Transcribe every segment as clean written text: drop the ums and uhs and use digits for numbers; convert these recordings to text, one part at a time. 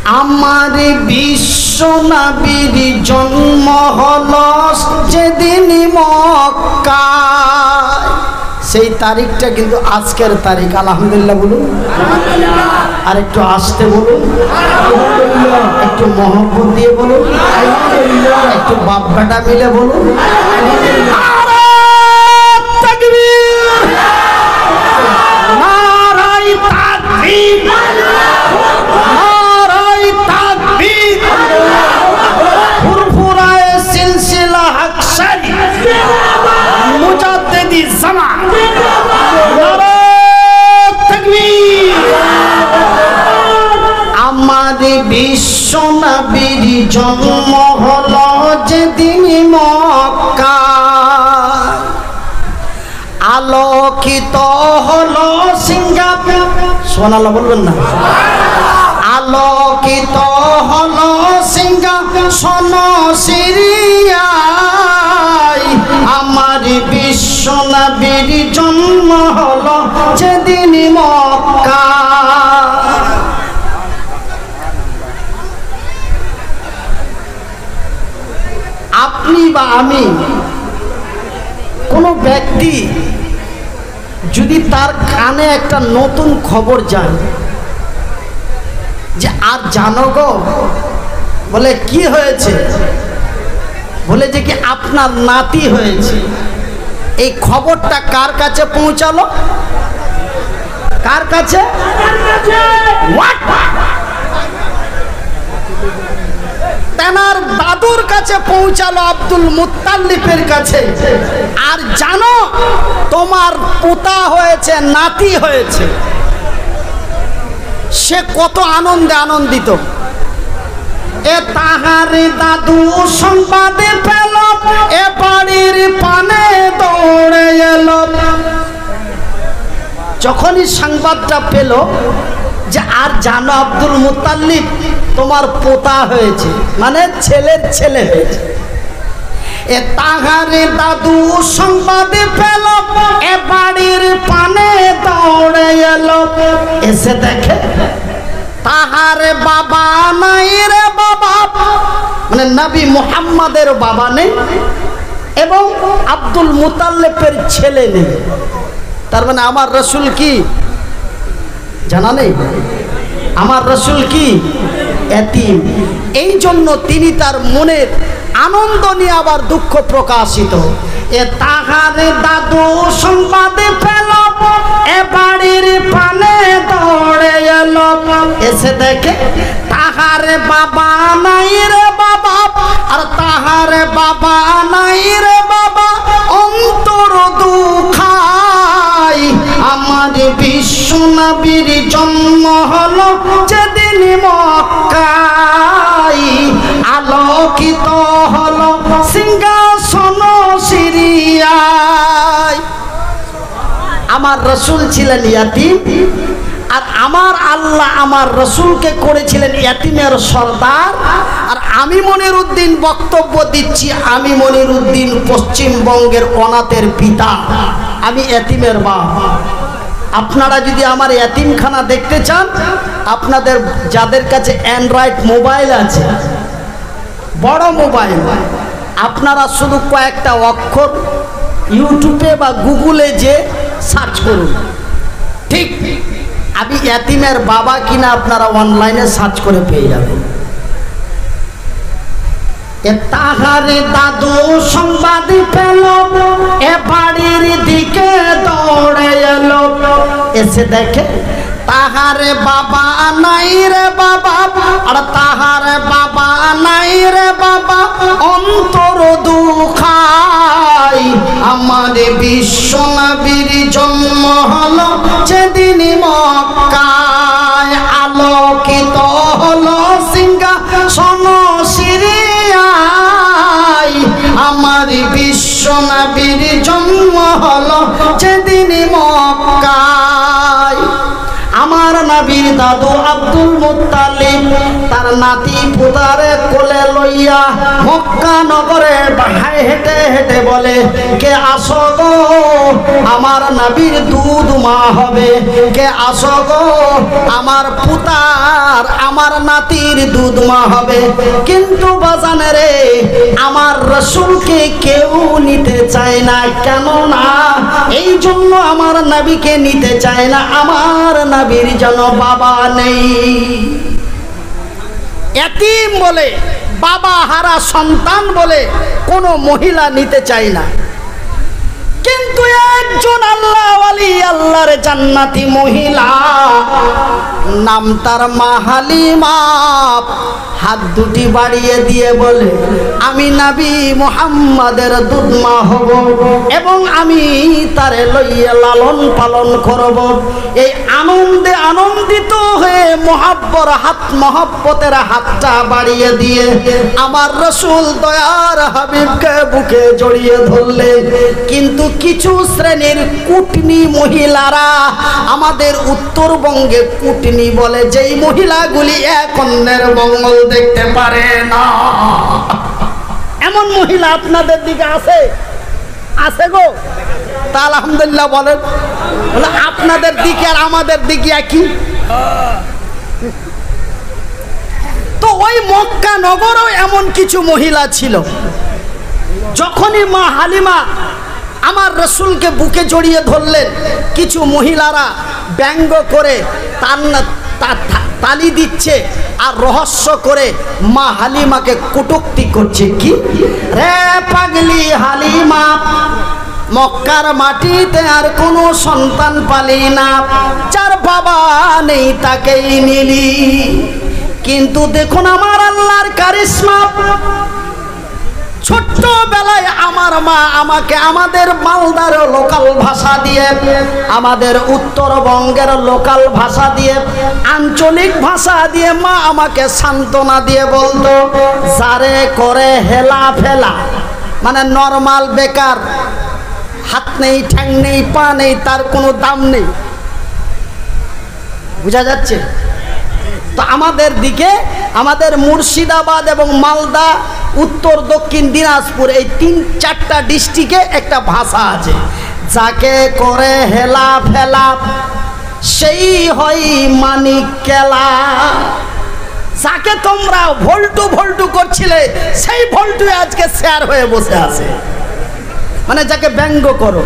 আমার বিশ্ব নবীর জন্ম হলো যেদিন মক্কায়, সেই তারিখটা কিন্তু আজকের তারিখ। আলহামদুলিল্লাহ বলুন, আর একটু আসতে বলুন, একটু মহব্বত দিয়ে বলুন, একটু বাপ বেটা মিলে বলুন। বিশ্ব নবীর জন্ম হলো যেদিন মক্কায়, আলোকিত হলো সিঙ্গাপুর, সোনালা বলবেন না, আলোকিত হলো সিংহাসন সিরিয়ায়, আমার বিশ্ব নবীর জন্ম হলো যেদিন মক্কায়। আপনি বা আমি কোনো ব্যক্তি যদি তার কানে একটা নতুন খবর যায় যে আর জানো গো, বলে কি হয়েছে, বলে যে কি আপনার নাতি হয়েছে, এই খবরটা কার কাছে পৌঁছালো? কার কাছে? তেনার দাদুর কাছে পৌঁছালো, আব্দুল মুত্তালিবের কাছে। আর জানো তোমার পোতা হয়েছে, নাতি হয়েছে। সে কত আনন্দে আনন্দিত। এ তাহার দাদু সংবাদে পেল, এ বাড়ির পানে দৌড়ে এলো। যখনই সংবাদটা পেল যে আর জানো আব্দুল মুত্তালিব তোমার পোতা হয়েছে, মানে ছেলের ছেলে হয়েছে, এ তাহারে দাদু সংবাদে পেল, এ বাড়ির পানে দৌড়ে এলো। এসে দেখে তাহারে বাবা নাই রে বাবা, মানে নবী মুহাম্মাদের বাবা নেই এবং আব্দুল মুত্তালিবের ছেলে নেই। তার মানে আমার রসুল কি জানা নেই? আমার রসুল কি এতিম। এই জন্য তিনি তার মনের আনন্দ নিয়ে আবার দুঃখ প্রকাশিত। এ তাহারে দাদু সংবাদে পেল, এ বাড়ির পানে দৌড়ে এলো। এসে দেখে তাহারে বাবা নাই রে বাবা, আর তাহারে বাবা নাই রে বাবা, অন্তর দুঃখায়, আমার বিশ্ব নবীর জন্ম হলো যেদিন মক্কায়, আলোকিত হলো সিংহাসন সিরিয়ায়। আমার রসুল ছিলেন ইয়াতিম, আর আমার আল্লাহ আমার রসুলকে করেছিলেন ইয়াতিমের সর্দার। আর আমি মনিরউদ্দিন বক্তব্য দিচ্ছি, আমি মনিরউদ্দিন পশ্চিমবঙ্গের অনাথের পিতা, আমি ইয়াতিমের বাপ। আপনারা যদি আমার ইয়াতিমখানা দেখতে চান, আপনাদের যাদের কাছে অ্যান্ড্রয়েড মোবাইল আছে, বড় মোবাইল, আপনারা শুধু কয়েকটা অক্ষর ইউটিউবে বা গুগলে যে সার্চ করুন, ঠিক আমি ইয়াতিমের বাবা কিনা আপনারা অনলাইনে সার্চ করে পেয়ে যাবেন। এ তাহারে দাদু সংবাদ পেল, এ বাড়ির দিকে দৌড়ে এলো। এসে দেখে তাহারে বাবা নাই রে বাবা, আর তাহারে বাবা নাই রে বাবা, অন্তর দুঃখায়, আমার বিশ্ব নবীর জন্ম হলো যেদিন মক্কায়, আলোকিত হলো সিংহাসন সিরিয়ায়, আমার বিশ্ব নবীর জন্ম হলো যেদিন মক্কায়। আমার নবীর দাদু আব্দুল মুত্তালিব তার নাতি পুতারে কোলে লইয়া মক্কা নগরে হেঁটে হেঁটে বলে, কে আসো গো আমার নবীর দুধ মা হবে, কে আসো গো আমার পুতা আর আমার নাতির দুধ মা হবে। কিন্তু বাজান রে, আমার রাসূলকে কেউ নিতে চায় না। কেন না? এই জন্য আমার নবীকে নিতে চায় না, আমার নবীর যেন বাবা নেই। এতিম বলে, বাবা হারা সন্তান বলে কোনো মহিলা নিতে চায় না। কিন্তু একজন আল্লাহ ওয়ালি, আল্লাহর জান্নাতি মহিলা, নাম তার মা হালিমা, হাত দুটি বাড়িয়ে দিয়ে বলে, আমি নবী মুহাম্মাদের দুধ মা হব এবং আমি তারে লইয়া লালন পালন করব। এই আনন্দে আনন্দিত হয়ে মহব্বতের হাতটা বাড়িয়ে দিয়ে আমার রাসূল দয়ার হাবিবকে বুকে জড়িয়ে ধরলেন। কিন্তু কিছু শ্রেণীর কুটনি মহিলারা, আমাদের উত্তরবঙ্গে কুটনি বলে যেই মহিলাগুলি এক অন্যের মঙ্গল দেখতে পারে না, এমন মহিলা আপনাদের দিকে আছে? আছে গো? তা আলহামদুলিল্লাহ বলেন। আপনাদের দিকে আর আমাদের দিকে একই। তো ওই মক্কা নগরেও এমন কিছু মহিলা ছিল, যখনই মা হালিমা আমার রাসূলকে বুকে জড়িয়ে ধরলেন, কিছু মহিলারা ব্যঙ্গ করে তালি দিচ্ছে আর রহস্য করে মা হালিমাকে কটূক্তি করছে। কি রে পাগলি হালিমা, মক্কার মাটিতে আর কোনো সন্তান পালি না, যার বাবা নেই তাকেই নিলি। কিন্তু দেখুন আমার আল্লাহর কারিশমা, ছোট্টবেলায় আমার মা আমাকে আমাদের মালদার লোকাল ভাষা দিয়ে, আমাদের উত্তরবঙ্গের লোকাল ভাষা দিয়ে, আঞ্চলিক ভাষা দিয়ে মা আমাকে সান্ত্বনা দিয়ে বলতো, যারে করে হেলা ফেলা, মানে নরমাল বেকার, হাত নেই ঠ্যাং নেই পা নেই, তার কোনো দাম নেই। বুঝা যাচ্ছে? তো আমাদের দিকে, আমাদের মুর্শিদাবাদ এবং মালদা, উত্তর দক্ষিণ দিনাজপুর, এই 3-4টা ডিস্ট্রিক্টে একটা ভাষা আছে, যাকে করে হেলা ফেলা সেই হয় মানিক কেলা। যাকে তোমরা ভল্টু ভল্টু করছিলে, সেই ভল্টু আজকে শেয়ার হয়ে বসে আছে, মানে যাকে ব্যঙ্গ করো।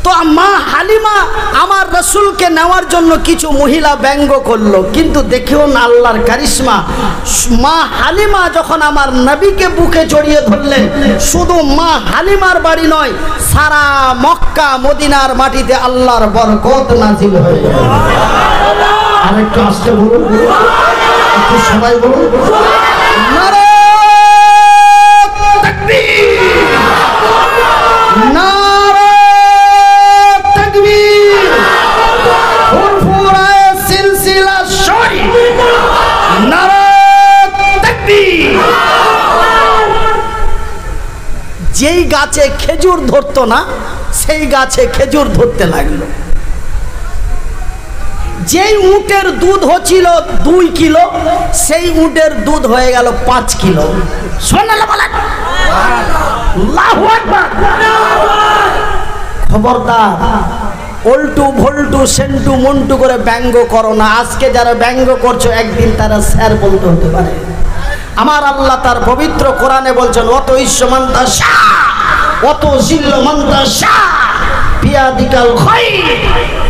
তো মা হালিমা আমার রাসূলকে নেওয়ার জন্য কিছু মহিলা ব্যঙ্গ করলো, কিন্তু দেখেও না আল্লাহর কারিশমা, মা হালিমা যখন আমার নবীকে বুকে জড়িয়ে ধরলেন, শুধু মা হালিমার বাড়ি নয়, সারা মক্কা মদিনার মাটিতে আল্লাহর বরকত নাজিল হয়ে গেল। আরেকটু আস্তে বলুন, একটু সবাই বলুন, নারে তাকবীর, নারে তাকবীর, ফুরফুরায়ে সিলসিলা শরীফ, নারে তাকবীর। যেই গাছে খেজুর ধরতো না, সেই গাছে খেজুর ধরতে লাগলো। যেই উটের দুধ হচ্ছিল 2 কিলো, সেই উটের দুধ হয়ে গেল 5 কিলো। সুবহানাল্লাহ বলেন, আল্লাহু আকবার। খবরদার উল্টু ভল্টু সেন্টু মন্টু করে ব্যঙ্গ করো না। আজকে যারা ব্যঙ্গ করছো, একদিন তারা স্যার বলতে হতে পারে। আমার আল্লাহ তার পবিত্র কোরআনে বলছেন, অত ইসমান তাশা অত জিল্লমান তাশা বিয়াদিকাল খায়র।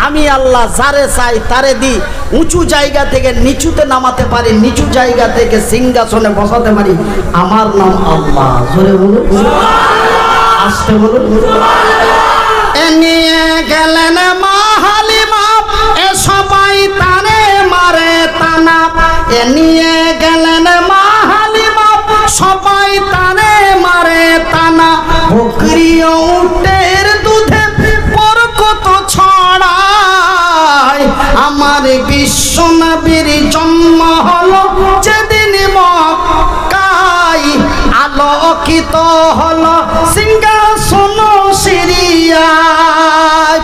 আমি আল্লাহ যারে চাই তারে দি, উঁচু জায়গা থেকে নিচুতে নামাতে পারি, নিচু জায়গা থেকে সিংহাসনে বসাতে পারি। আমার নাম আল্লাহ। জোরে বলুন, আস্তে বলুন। এ নিয়ে গেলেন মা হালিমা, এ সবাই তারে মারে তানা। এ নিয়ে গেলেন মা হালিমা, সবাই তারে মারে তানা। বকরি উটের দুধে বরকত ছড়ায়, আমার বিশ্ব নবীর জন্ম হলো যেদিন মক্কায়, আলোকিত হলো সিংহাসন সিরিয়ায়।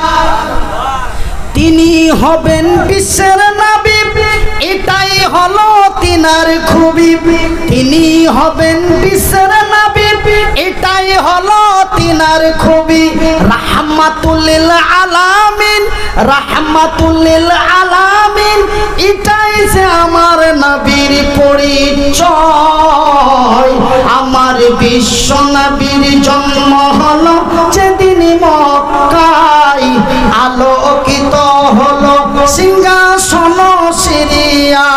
তিনি হবেন বিশ্বের নবী, এটাই হলো তিনার খুবই। তিনি হবেন বিশ্বের নবী, এটাই হলো তিনার খুবই। রাহমাতুল লিল আলামিন, রাহমাতুল লিল আলামিন, এটাই বিশ্ব নবীর জন্ম হলো যেদিন মক্কায়, আলোকিত হলো সিংহাসন সিরিয়া।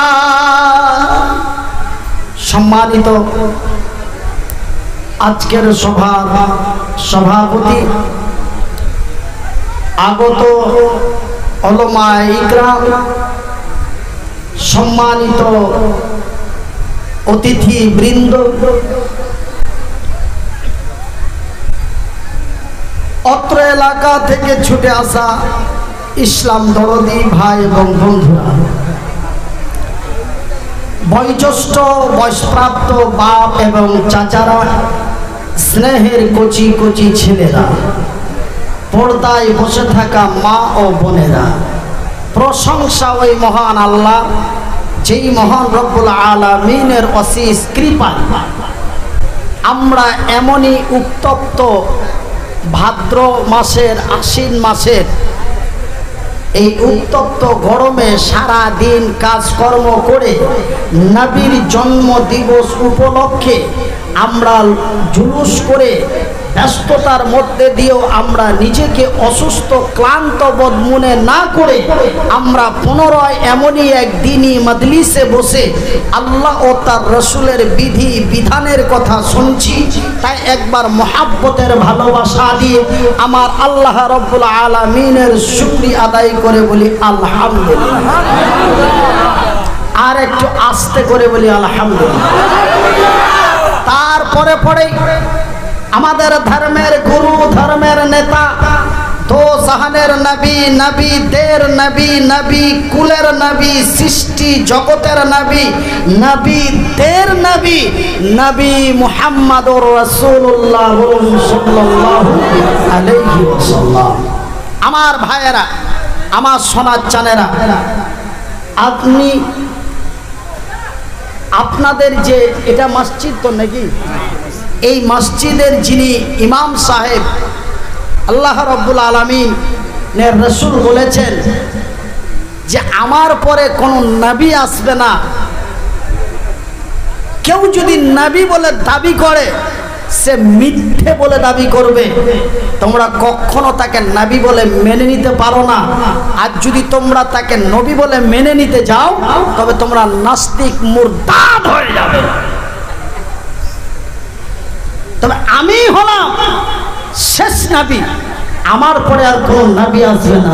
সম্মানিত আজকের সভাপতি, আগত উলামায়ে ইকরাম, সম্মানিত অতিথি বৃন্দ, অত্র এলাকা থেকে ছুটে আসা ইসলাম দরদি ভাই এবং বন্ধুরা, বয়োজ্যেষ্ঠ বয়সপ্রাপ্ত বাপ এবং চাচারা, স্নেহের কচি কচি ছেলেরা, পর্দায় বসে থাকা মা ও বোনেরা, প্রশংসা ওই মহান আল্লাহ যেই মহান রব্বুল আলামিনের অশেষ কৃপায় আমরা এমনই উত্তপ্ত ভাদ্র মাসের আশ্বিন মাসের এই উত্তপ্ত গরমে সারা দিন কাজকর্ম করে নবীর জন্ম দিবস উপলক্ষে আমরা জুলুস করে ব্যস্ততার মধ্যে দিয়েও আমরা নিজেকে অসুস্থ ক্লান্ত বোধ মনে না করে আমরা পুনরায় এমনই এক দিনই মজলিসে বসে আল্লাহ ও তার রসুলের বিধি বিধানের কথা শুনছি। তাই একবার মহাব্বতের ভালোবাসা দিয়ে আমার আল্লাহ রব্বুল আলামিনের শুকরিয়া আদায় করে বলি আলহামদুলিল্লাহ। আর একটু আস্তে করে বলি আলহামদুলিল্লাহ। তারপরে পরে আমাদের ধর্মের গুরু, ধর্মের নেতা, দো জাহানের নবী, নবীদের নবী, নবী কুলের নবী, সৃষ্টি জগতের নবী, নবীদের নবী, নবী মুহাম্মদুর রাসূলুল্লাহ সাল্লাল্লাহু আলাইহি ওয়াসাল্লাম। আমার ভাইয়েরা, আমার সোনার চানেরা, আপনাদের যে এটা মসজিদ তো নাকি, এই মসজিদের যিনি ইমাম সাহেব, আল্লাহ রাব্বুল আলামিনের রাসূল বলেছেন যে আমার পরে কোনো নবী আসবে না। কেউ যদি নবী বলে দাবি করে সে মিথ্যে বলে দাবি করবে। তোমরা কখনো তাকে নবী বলে মেনে নিতে পারো না। আর যদি তোমরা তাকে নবী বলে মেনে নিতে যাও তবে তোমরা নাস্তিক মুরতাদ হয়ে যাবে। তবে আমি হলাম শেষ নবী, আমার পরে আর কোনো নবী আসবে না।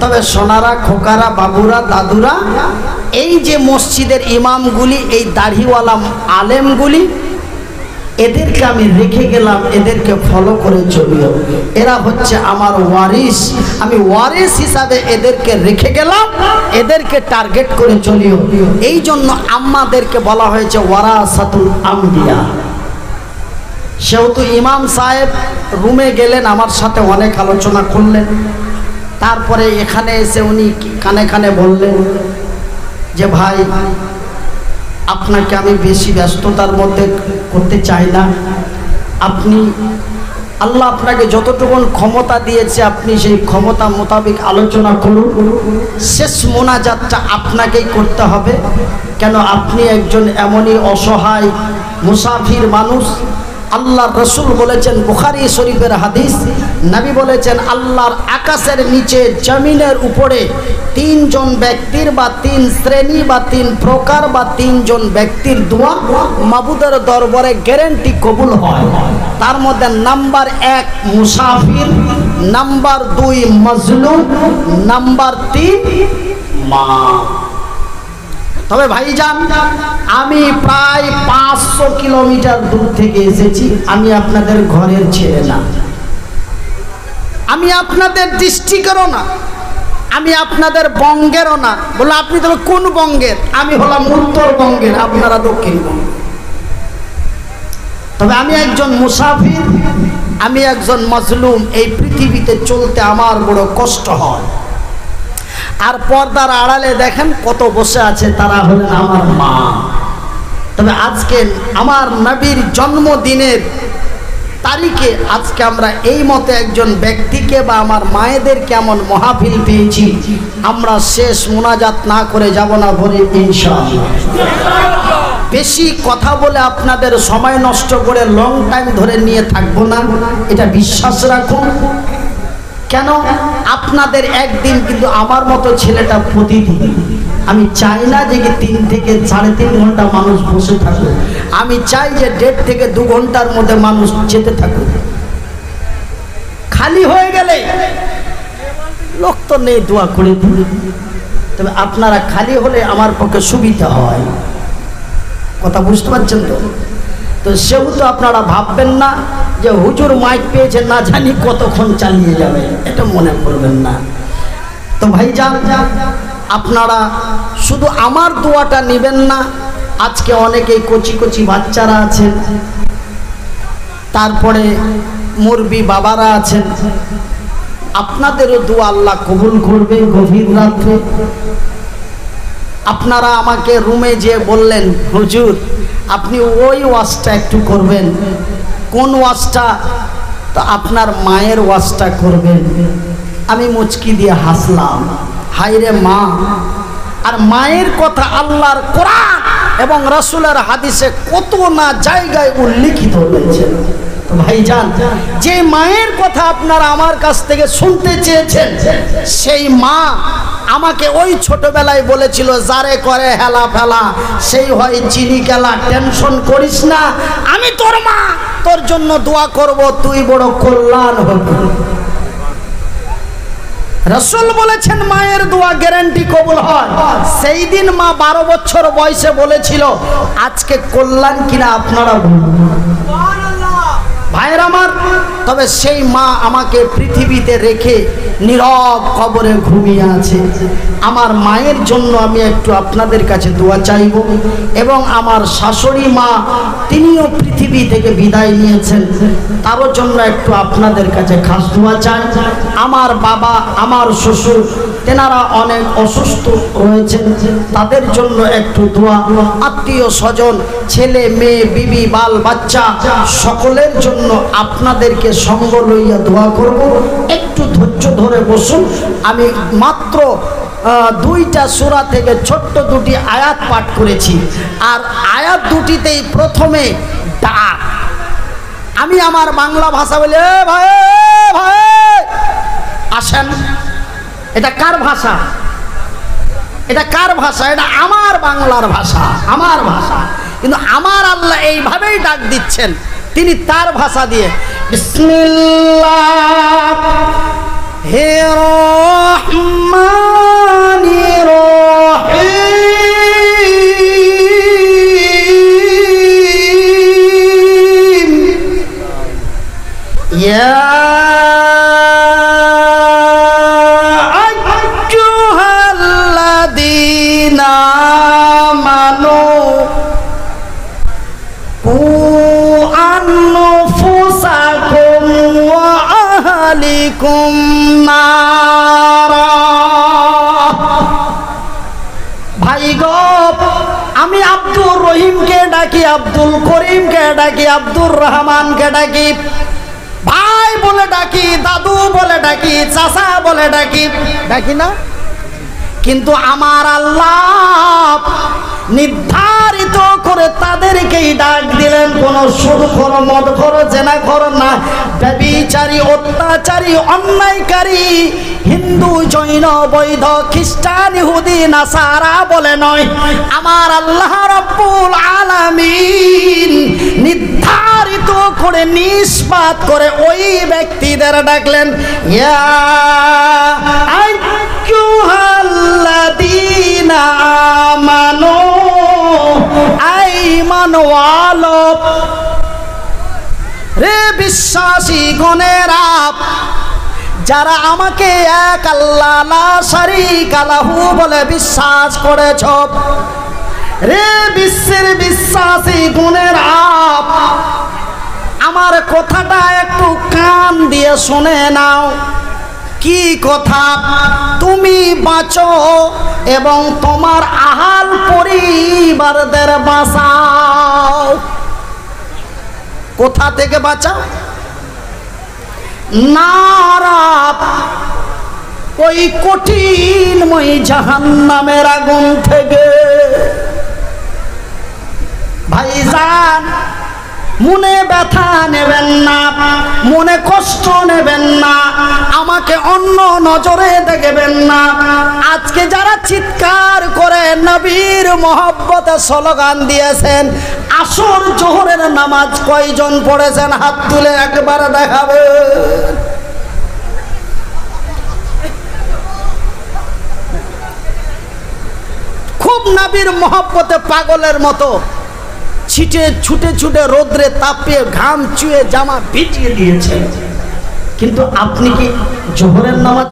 তবে সোনারা, খোকারা, বাবুরা, দাদুরা, এই যে মসজিদের ইমামগুলি, এই দাড়িওয়ালা আলেমগুলি, এদেরকে আমি রেখে গেলাম, এদেরকে ফলো করে চলিও। এরা হচ্ছে আমার ওয়ারিস, আমি ওয়ারিস হিসাবে এদেরকে রেখে গেলাম, এদেরকে টার্গেট করে চলিও। এই জন্য আমাদেরকে বলা হয়েছে ওয়ারাসাতুল আম্বিয়া। সেহেতু ইমাম সাহেব রুমে গেলেন, আমার সাথে অনেক আলোচনা করলেন। তারপরে এখানে এসে উনি কানে কানে বললেন যে ভাই, আপনাকে আমি বেশি ব্যস্ততার মধ্যে করতে চাই না। আপনি, আল্লাহ আপনাকে যতটুকু ক্ষমতা দিয়েছে আপনি সেই ক্ষমতা মোতাবেক আলোচনা করুন। শেষ মোনাজাতটা আপনাকেই করতে হবে। কেন? আপনি একজন এমনই অসহায় মুসাফির মানুষ। আল্লাহর রসুল বলেছেন, বুখারী শরীফের হাদিস, নবী বলেছেন আল্লাহর আকাশের নিচে জমিনের উপরে তিনজন ব্যক্তির বা তিন শ্রেণী বা তিন প্রকার বা তিনজন ব্যক্তির দোয়া মাবুদের দরবারে গ্যারান্টি কবুল হয়। তার মধ্যে নাম্বার 1 মুসাফির, নাম্বার 2 মজলুম, নাম্বার 3 মা। তবে ভাইজান, আমি প্রায় 500 কিলোমিটার দূর থেকে এসেছি। আমি আপনাদের ঘরের ছেলে না, আমি আপনাদের ডিস্ট্রিক্টেরও না, আমি আপনাদের বঙ্গেরও না। বলে আপনি তবে কোন বঙ্গের? আমি হলাম উত্তরবঙ্গের, আপনারা দক্ষিণবঙ্গ। তবে আমি একজন মুসাফির, আমি একজন মজলুম। এই পৃথিবীতে চলতে আমার বড় কষ্ট হয়। আর পর্দার আড়ালে দেখেন কত বসে আছে, তারা হলেন আমার মা। তবে আজকে আমার নবীর জন্মদিনের তারিখে আজকে আমরা এই মতে একজন ব্যক্তিকে বা আমার মায়েদের কেমন মাহফিল পেয়েছি, আমরা শেষ মোনাজাত না করে যাব না বলে ইনশাআল্লাহ। বেশি কথা বলে আপনাদের সময় নষ্ট করে লং টাইম ধরে নিয়ে থাকবো না, এটা বিশ্বাস রাখুন। কেন আপনাদের একদিন, কিন্তু আমার মতো ছেলেটা প্রতিদিন। আমি চাই না যে 3 থেকে 3.5 ঘন্টা মানুষ বসে থাকুক, আমি চাই যে 1.5 থেকে 2 ঘন্টার মধ্যে মানুষ যেতে থাকুক। খালি হয়ে গেলে লোক তো নেই দোয়া করে দিন, তবে আপনারা খালি হলে আমার পক্ষে সুবিধা হয়। কথা বুঝতে পারছেন তো? তো সেহেতু আপনারা ভাববেন না যে হুজুর মাইক পেয়েছে না জানি কতক্ষণ চালিয়ে যাবে, এটা মনে করবেন না। তো ভাইজান, আপনারা শুধু আমার দোয়াটা নেবেন না, আজকে অনেকেই কচি কচি বাচ্চারা আছেন, তারপরে মুরবি বাবারা আছেন, আপনাদেরও দোয়া আল্লাহ কবুল করবে। গভীর রাত্রে আপনারা আমাকে রুমে যেয়ে বললেন, হুজুর আপনি ওই ওয়াজটা একটু করবেন। কোন ওয়াজটা? তো আপনার মায়ের ওয়াজটা করবেন। আমি মুচকি দিয়ে হাসলাম, হায়রে মা! আর মায়ের কথা আল্লাহর কোরআন এবং রাসূলের হাদিসে কত না জায়গায় উল্লেখিত হয়েছে। তো ভাইজান, যে মায়ের কথা আপনারা আমার কাছ থেকে শুনতে চেয়েছেন, সেই মা আমাকে ওই ছোটবেলায় বলেছিল, যারে করে হেলা ফেলা সেই হয় চিনি কেলা, টেনশন করিস না, আমি তোর মা, তোর জন্য দোয়া করব, তুই বড় কল্যাণ হবে। রাসূল বলেছেন মায়ের দোয়া গ্যারান্টি কবুল হয়। সেই দিন মা 12 বছর বয়সে বলেছিল, আজকে কল্যাণ কিনা আপনারা বলুন। ভাইয়ের আমার, তবে সেই মা আমাকে পৃথিবীতে রেখে নীরব কবরে ঘুমিয়ে আছে। আমার মায়ের জন্য আমি একটু আপনাদের কাছে দোয়া চাইব, এবং আমার শাশুড়ি মা, তিনিও পৃথিবী থেকে বিদায় নিয়েছেন, তারও জন্য একটু আপনাদের কাছে খাস দোয়া চাই। আমার বাবা, আমার শ্বশুর, তেনারা অনেক অসুস্থ রয়েছেন, তাদের জন্য একটু দোয়া। আত্মীয় স্বজন, ছেলে মেয়ে, বিবি, বাল বাচ্চা, সকলের জন্য আপনাদেরকে সঙ্গ লইয়া দোয়া করব। একটু ধৈর্য ধরে বসুন। আমি মাত্র 2টা সূরা থেকে ছোট্ট 2টি আয়াত পাঠ করেছি, আর আয়াত দুটিতেই প্রথমে ডাক। আমি আমার বাংলা ভাষা বলে, ভাই ভাই আসেন। এটা কার ভাষা? এটা কার ভাষা? এটা আমার বাংলার ভাষা, আমার ভাষা। কিন্তু আমার আল্লাহ এইভাবেই ডাক দিচ্ছেন, তিনি তার ভাষা দিয়ে। বিসমিল্লাহির রহমানির রহিম। ইয়া আইয়ুহাল্লাযীনা আমানু কু আনফুসাকুম ওয়া আহলিকুম নারা। ভাই গো, আমি আব্দুর রহিমকে ডাকি, আব্দুল করিমকে ডাকি, আব্দুর রহমানকে ডাকি, ভাই বলে ডাকি, দাদু বলে ডাকি, চাচা বলে ডাকি, ডাকি না? কিন্তু আমার আল্লাহ নির্ধারিত করে তাদেরকেই ডাক দিলেন। কোন সুদ করো, মদ করো, জেনা করো না, ব্যভিচারী, অত্যাচারী, অন্যায়কারী, হিন্দু, জৈন, বৌদ্ধ, খ্রিস্টান, ইহুদি, নাসারা বলে নয়, আমার আল্লাহ রাব্বুল আলামিন নির্ধারিত করে, নিষ্পাত করে ওই ব্যক্তিদের ডাকলেন। ইয়া আইয়ুহাল্লাযীনা আমানু, ঈমানওয়ালো রে বিশ্বাসী গণেরা, যারা আমাকে এক আল্লাহ লা শারীকা লাহু বলে বিশ্বাস করেছ, রে বিশ্বের বিশ্বাসী গণেরা, আমার কথাটা একটু কান দিয়ে শুনে নাও। কি কথা? তুমি বাঁচো এবং তোমার আহাল পরিবারদের বাঁচাও। কোথা থেকে বাঁচাও? নারা, ওই কঠিনময় জাহান্নামের আগুন থেকে। ভাইজান মনে ব্যথা নেবেন না, মনে কষ্ট নেবেন না, আমাকে অন্য নজরে দেখবেন না। আজকে যারা চিৎকার করে নবীর মহব্বতে স্লোগান দিয়েছেন, আসর জোহরের নামাজ কয়জন পড়েছেন হাত তুলে একবার দেখাবে। খুব নবীর মহব্বতে পাগলের মতো ছুটে ছুটে রোদ্রে তাপিয়ে ঘাম চুয়ে জামা ভিজিয়ে দিয়েছেন, কিন্তু আপনি কি জোহরের নামাজ